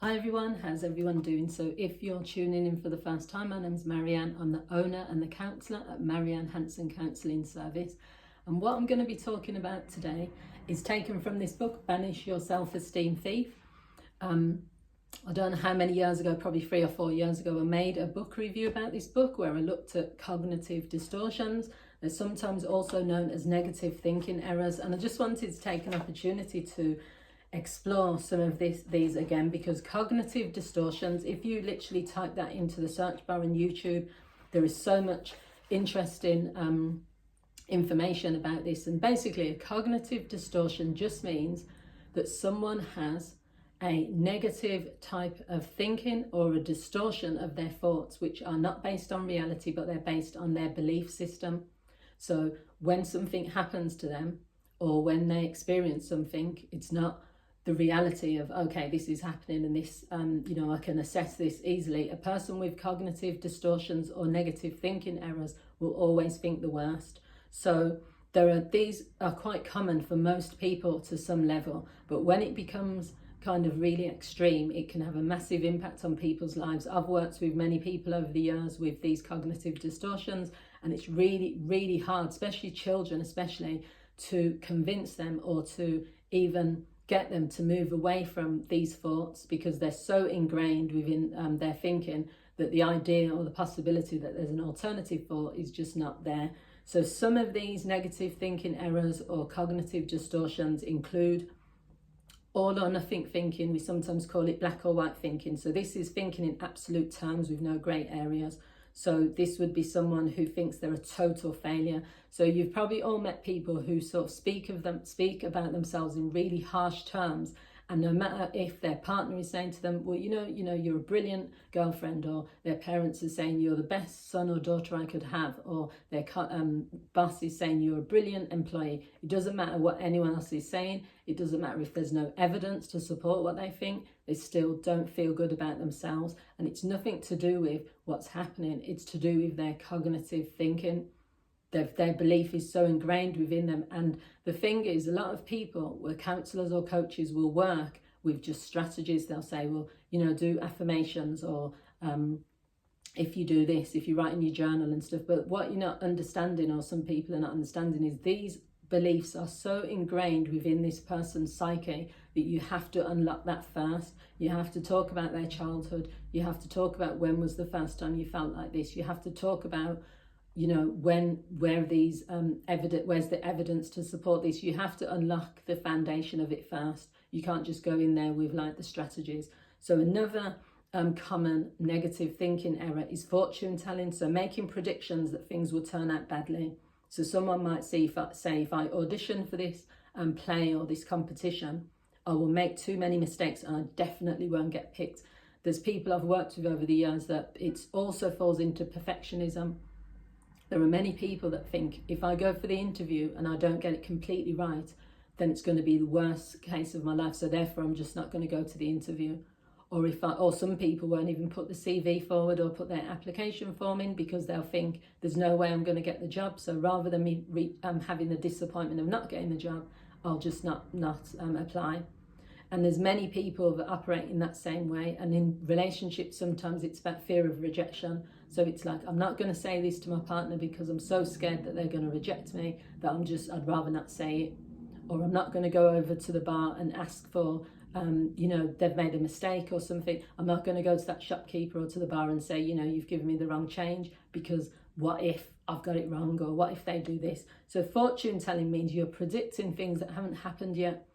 Hi everyone, how's everyone doing? So if you're tuning in for the first time, my name's Marianne. I'm the owner and the counsellor at Marianne Hanson Counselling Service. And what I'm going to be talking about today is taken from this book, Banish Your Self-Esteem Thief. I don't know how many years ago, probably 3 or 4 years ago, I made a book review about this book where I looked at cognitive distortions. They're sometimes also known as negative thinking errors. And I just wanted to take an opportunity to explore some of these again, because cognitive distortions, if you literally type that into the search bar on YouTube, there is so much interesting information about this. And basically, a cognitive distortion just means that someone has a negative type of thinking or a distortion of their thoughts, which are not based on reality, but they're based on their belief system. So when something happens to them, or when they experience something, it's not the reality of, okay, this is happening and this, I can assess this easily. A person with cognitive distortions or negative thinking errors will always think the worst. So these are quite common for most people to some level, but when it becomes kind of really extreme, it can have a massive impact on people's lives. I've worked with many people over the years with these cognitive distortions, and it's really, really hard, especially children, to convince them or to even get them to move away from these thoughts, because they're so ingrained within their thinking that the idea or the possibility that there's an alternative thought is just not there. So some of these negative thinking errors or cognitive distortions include all or nothing thinking. We sometimes call it black or white thinking. So this is thinking in absolute terms with no grey areas. So this would be someone who thinks they're a total failure. So you've probably all met people who sort of speak about themselves in really harsh terms. And no matter if their partner is saying to them, well, you're a brilliant girlfriend, or their parents are saying you're the best son or daughter I could have, or their boss is saying you're a brilliant employee. It doesn't matter what anyone else is saying. It doesn't matter if there's no evidence to support what they think. They still don't feel good about themselves. And it's nothing to do with what's happening. It's to do with their cognitive thinking. Their belief is so ingrained within them. And the thing is, a lot of people, where counsellors or coaches, will work with just strategies. They'll say, well, do affirmations, or if you do this, if you write in your journal and stuff. But what you're not understanding, or some people are not understanding, is these beliefs are so ingrained within this person's psyche that you have to unlock that first. You have to talk about their childhood. You have to talk about when was the first time you felt like this. You have to talk about where's the evidence to support this. You have to unlock the foundation of it first. You can't just go in there with like the strategies. So another common negative thinking error is fortune telling. So making predictions that things will turn out badly. So someone might say, if I audition for this play or this competition, I will make too many mistakes and I definitely won't get picked. There's people I've worked with over the years that it also falls into perfectionism. There are many people that think, if I go for the interview and I don't get it completely right, then it's going to be the worst case of my life. So therefore, I'm just not going to go to the interview. Or some people won't even put the CV forward or put their application form in, because they'll think there's no way I'm going to get the job. So rather than me having the disappointment of not getting the job, I'll just not apply. And there's many people that operate in that same way. And in relationships, sometimes it's about fear of rejection. So it's like, I'm not going to say this to my partner because I'm so scared that they're going to reject me that I'd rather not say it. Or I'm not going to go over to the bar and ask for, they've made a mistake or something. I'm not going to go to that shopkeeper or to the bar and say, you've given me the wrong change, because what if I've got it wrong, or what if they do this? So fortune telling means you're predicting things that haven't happened yet.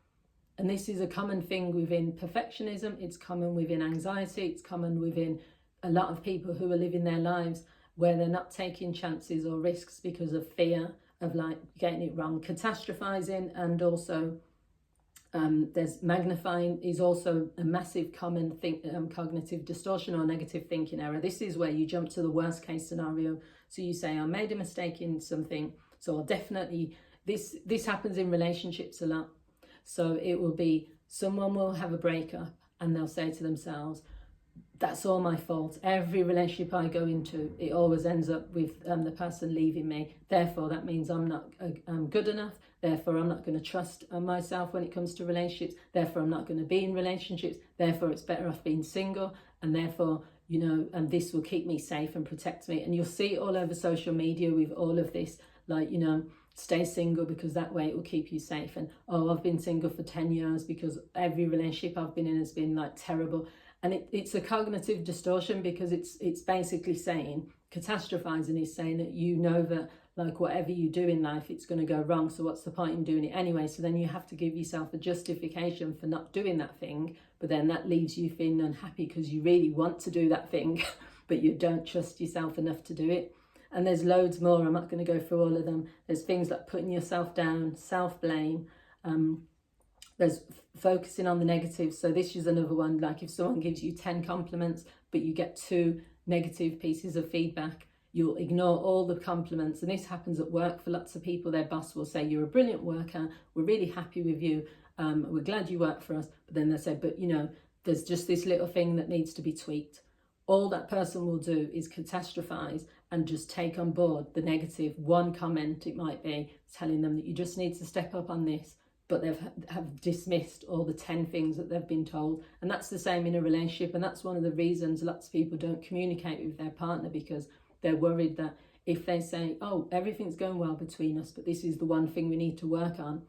And this is a common thing within perfectionism. It's common within anxiety. It's common within a lot of people who are living their lives where they're not taking chances or risks because of fear of like getting it wrong. Catastrophizing, and also there's magnifying is also a massive common cognitive distortion or negative thinking error. This is where you jump to the worst case scenario. So you say, I made a mistake in something, so I'll definitely, this happens in relationships a lot. So it will be, someone will have a breakup and they'll say to themselves, that's all my fault. Every relationship I go into, it always ends up with the person leaving me. Therefore, that means I'm not good enough. Therefore, I'm not going to trust myself when it comes to relationships. Therefore, I'm not going to be in relationships. Therefore, it's better off being single. And therefore, you know, and this will keep me safe and protect me. And you'll see it all over social media with all of this, like, you know, stay single because that way it will keep you safe. And, oh, I've been single for 10 years because every relationship I've been in has been like terrible. And it's a cognitive distortion, because it's basically saying, catastrophizing is saying that you know that like whatever you do in life, it's going to go wrong. So what's the point in doing it anyway? So then you have to give yourself a justification for not doing that thing. But then that leaves you feeling unhappy because you really want to do that thing, but you don't trust yourself enough to do it. And there's loads more. I'm not going to go through all of them. There's things like putting yourself down, self-blame, there's focusing on the negatives. So this is another one, like if someone gives you 10 compliments, but you get 2 negative pieces of feedback, you'll ignore all the compliments. And this happens at work for lots of people. Their boss will say, you're a brilliant worker, we're really happy with you, we're glad you work for us. But then they say, but you know, there's just this little thing that needs to be tweaked. All that person will do is catastrophize and just take on board the negative. One comment, it might be, telling them that you just need to step up on this, but have dismissed all the 10 things that they've been told. And that's the same in a relationship. And that's one of the reasons lots of people don't communicate with their partner, because they're worried that if they say, oh, everything's going well between us, but this is the one thing we need to work on,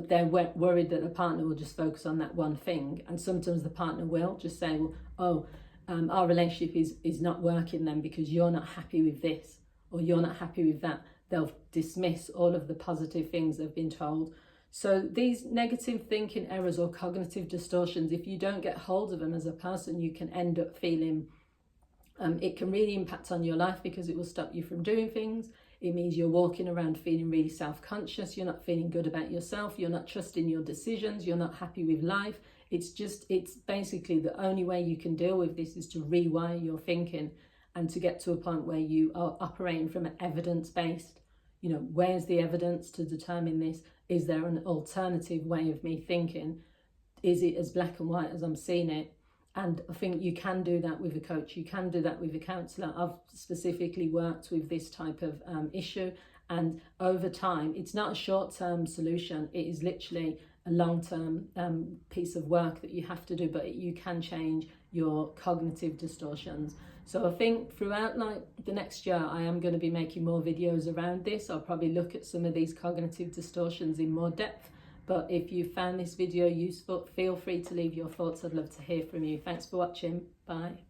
they're worried that the partner will just focus on that one thing. And sometimes the partner will just say, well, oh, our relationship is not working then because you're not happy with this, or you're not happy with that. They'll dismiss all of the positive things they've been told. So these negative thinking errors or cognitive distortions, if you don't get hold of them as a person, you can end up feeling, it can really impact on your life, because it will stop you from doing things. It means you're walking around feeling really self-conscious. You're not feeling good about yourself. You're not trusting your decisions. You're not happy with life. It's basically the only way you can deal with this is to rewire your thinking and to get to a point where you are operating from an evidence-based, you know, where's the evidence to determine this? Is there an alternative way of me thinking? Is it as black and white as I'm seeing it? And I think you can do that with a coach. You can do that with a counsellor. I've specifically worked with this type of issue. And over time, it's not a short-term solution. It is literally a long-term piece of work that you have to do, but you can change your cognitive distortions. So I think throughout like the next year, I am going to be making more videos around this. I'll probably look at some of these cognitive distortions in more depth. But if you found this video useful, feel free to leave your thoughts. I'd love to hear from you. Thanks for watching. Bye.